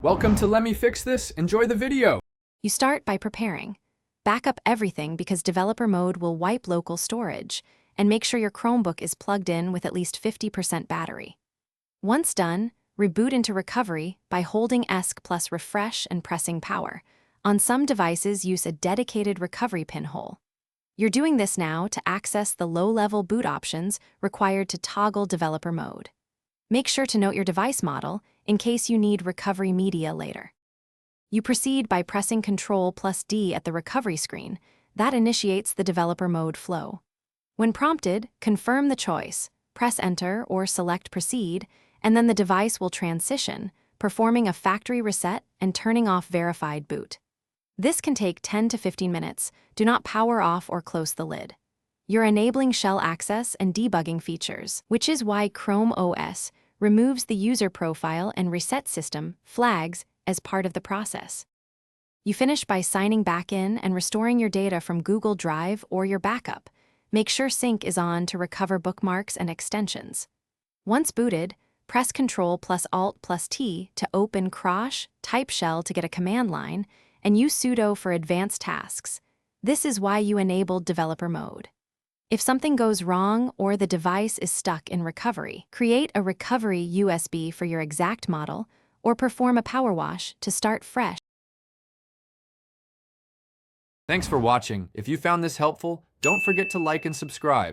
Welcome to Let Me Fix This. Enjoy the video. You start by preparing. Back up everything because developer mode will wipe local storage, and make sure your Chromebook is plugged in with at least 50% battery. Once done, reboot into recovery by holding ESC plus refresh and pressing power. On some devices, use a dedicated recovery pinhole. You're doing this now to access the low-level boot options required to toggle developer mode. Make sure to note your device model in case you need recovery media later. You proceed by pressing Ctrl+D at the recovery screen. That initiates the developer mode flow. When prompted, confirm the choice, press Enter or select Proceed, and then the device will transition, performing a factory reset and turning off verified boot. This can take 10 to 15 minutes. Do not power off or close the lid. You're enabling shell access and debugging features, which is why Chrome OS removes the user profile and reset system flags as part of the process. You finish by signing back in and restoring your data from Google Drive or your backup. Make sure sync is on to recover bookmarks and extensions. Once booted, press Ctrl+Alt+T to open Crash, type shell to get a command line, and use sudo for advanced tasks. This is why you enabled developer mode. If something goes wrong or the device is stuck in recovery, create a recovery USB for your exact model or perform a power wash to start fresh. Thanks for watching. If you found this helpful, don't forget to like and subscribe.